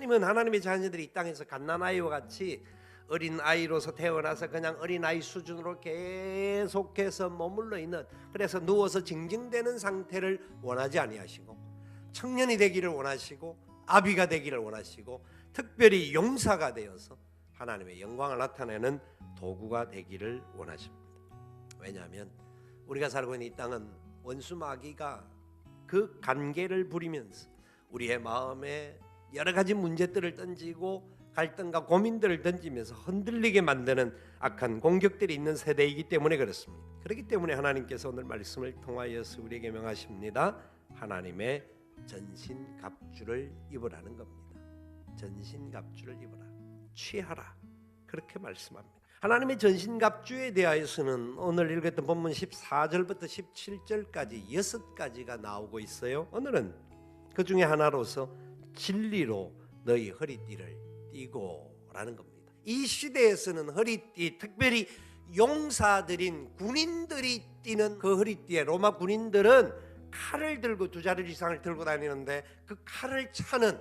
하나님은 하나님의 자녀들이 이 땅에서 갓난아이와 같이 어린아이로서 태어나서 그냥 어린아이 수준으로 계속해서 머물러 있는, 그래서 누워서 징징대는 상태를 원하지 아니하시고 청년이 되기를 원하시고 아비가 되기를 원하시고 특별히 용사가 되어서 하나님의 영광을 나타내는 도구가 되기를 원하십니다. 왜냐하면 우리가 살고 있는 이 땅은 원수 마귀가 그 간계를 부리면서 우리의 마음에 여러 가지 문제들을 던지고 갈등과 고민들을 던지면서 흔들리게 만드는 악한 공격들이 있는 세대이기 때문에 그렇습니다. 그렇기 때문에 하나님께서 오늘 말씀을 통하여서 우리에게 명하십니다. 하나님의 전신갑주를 입으라는 겁니다. 전신갑주를 입으라, 취하라, 그렇게 말씀합니다. 하나님의 전신갑주에 대하여서는 오늘 읽었던 본문 14절부터 17절까지 6가지가 나오고 있어요. 오늘은 그 중에 하나로서 진리로 너희 허리띠를 띠고 라는 겁니다. 이 시대에서는 허리띠, 특별히 용사들인 군인들이 띠는 그 허리띠에, 로마 군인들은 칼을 들고 2자리 이상을 들고 다니는데 그 칼을 차는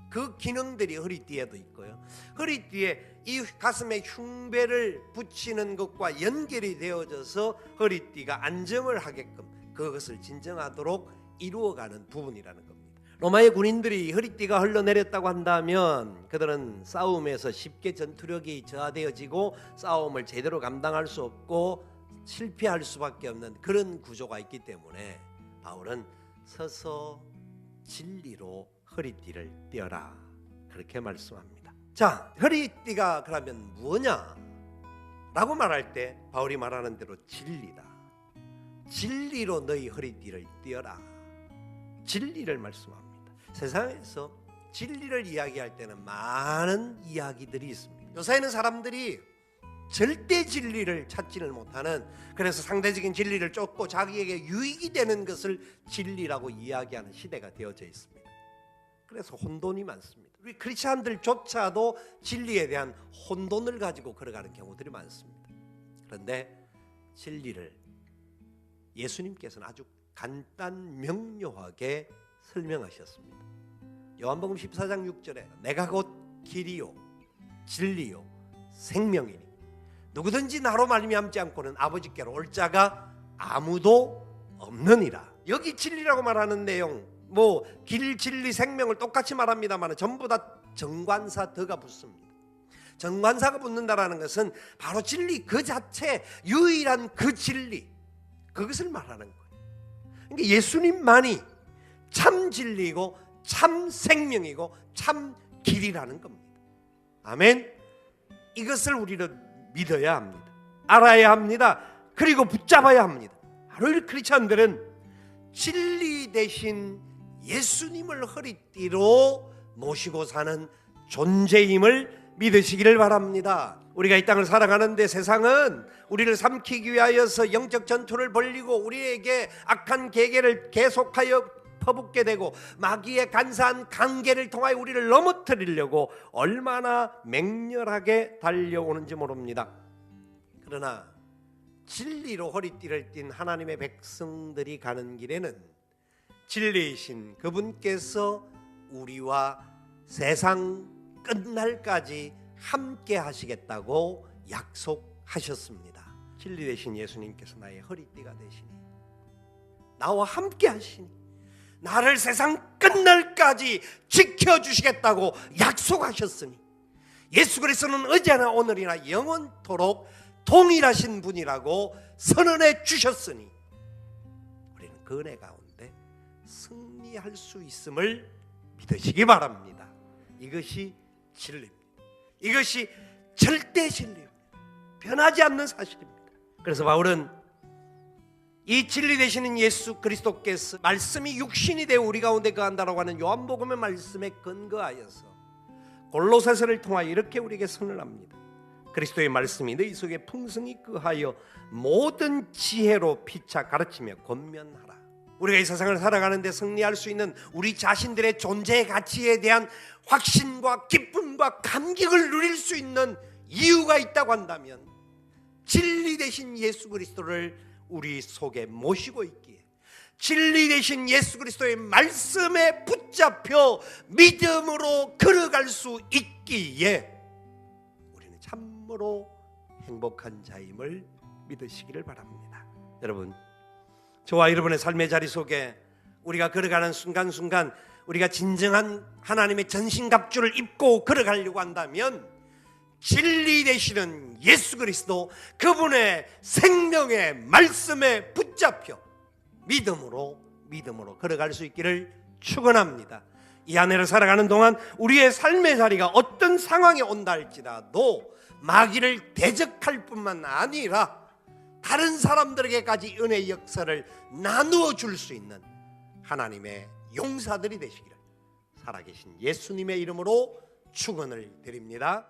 그 기능들이 허리띠에도 있고요. 허리띠에 이 가슴에 흉배를 붙이는 것과 연결이 되어져서 허리띠가 안정을 하게끔 그것을 진정하도록 이루어가는 부분이라는 겁니다. 로마의 군인들이 허리띠가 흘러내렸다고 한다면 그들은 싸움에서 쉽게 전투력이 저하되어지고 싸움을 제대로 감당할 수 없고 실패할 수밖에 없는 그런 구조가 있기 때문에 바울은 서서 진리로 허리띠를 띄어라, 그렇게 말씀합니다. 자, 허리띠가 그러면 뭐냐? 라고 말할 때 바울이 말하는 대로 진리다. 진리로 너희 허리띠를 띄어라. 진리를 말씀합니다. 세상에서 진리를 이야기할 때는 많은 이야기들이 있습니다. 요새는 사람들이 절대 진리를 찾지를 못하는, 그래서 상대적인 진리를 쫓고 자기에게 유익이 되는 것을 진리라고 이야기하는 시대가 되어져 있습니다. 그래서 혼돈이 많습니다. 우리 크리스찬들조차도 진리에 대한 혼돈을 가지고 걸어가는 경우들이 많습니다. 그런데 진리를 예수님께서는 아주 간단 명료하게 설명하셨습니다. 요한복음 14장 6절에 내가 곧 길이요 진리요 생명이니 누구든지 나로 말미암지 않고는 아버지께로 올 자가 아무도 없느니라. 여기 진리라고 말하는 내용, 길, 진리, 생명을 똑같이 말합니다만 전부 다 정관사 더가 붙습니다. 정관사가 붙는다라는 것은 바로 진리 그 자체, 유일한 그 진리, 그것을 말하는 거예요. 그러니까 예수님만이 참 진리고 참 생명이고 참 길이라는 겁니다. 아멘. 이것을 우리는 믿어야 합니다. 알아야 합니다. 그리고 붙잡아야 합니다. 바로 크리스찬들은 진리 대신 예수님을 허리띠로 모시고 사는 존재임을 믿으시기를 바랍니다. 우리가 이 땅을 살아가는데 세상은 우리를 삼키기 위하여서 영적 전투를 벌이고 우리에게 악한 계계를 계속하여 퍼붓게 되고 마귀의 간사한 관계를 통하여 우리를 넘어뜨리려고 얼마나 맹렬하게 달려오는지 모릅니다. 그러나 진리로 허리띠를 띤 하나님의 백성들이 가는 길에는 진리이신 그분께서 우리와 세상 끝날까지 함께 하시겠다고 약속하셨습니다. 진리 되신 예수님께서 나의 허리띠가 되시니 나와 함께 하시니 나를 세상 끝날까지 지켜주시겠다고 약속하셨으니 예수 그리스도는 어제나 오늘이나 영원토록 동일하신 분이라고 선언해 주셨으니 우리는 그 은혜 가운데 승리할 수 있음을 믿으시기 바랍니다. 이것이 진리입니다. 이것이 절대 진리입니다. 변하지 않는 사실입니다. 그래서 바울은 이 진리 되시는 예수 그리스도께서 말씀이 육신이 되어 우리 가운데 거한다라고 하는 요한복음의 말씀에 근거하여서 골로새서를 통하여 이렇게 우리에게 선언합니다. 그리스도의 말씀이 너희 속에 풍성히 거하여 모든 지혜로 피차 가르치며 권면하라. 우리가 이 세상을 살아가는데 승리할 수 있는 우리 자신들의 존재의 가치에 대한 확신과 기쁨과 감격을 누릴 수 있는 이유가 있다고 한다면 진리 되신 예수 그리스도를 우리 속에 모시고 있기에 진리 되신 예수 그리스도의 말씀에 붙잡혀 믿음으로 걸어갈 수 있기에 우리는 참으로 행복한 자임을 믿으시기를 바랍니다. 여러분, 저와 여러분의 삶의 자리 속에 우리가 걸어가는 순간순간 우리가 진정한 하나님의 전신갑주를 입고 걸어가려고 한다면 진리 되시는 예수 그리스도, 그분의 생명의 말씀에 붙잡혀 믿음으로 걸어갈 수 있기를 축원합니다. 이 한 해를 살아가는 동안 우리의 삶의 자리가 어떤 상황에 온다 할지라도 마귀를 대적할 뿐만 아니라 다른 사람들에게까지 은혜의 역사를 나누어 줄 수 있는 하나님의 용사들이 되시기를 살아계신 예수님의 이름으로 축원을 드립니다.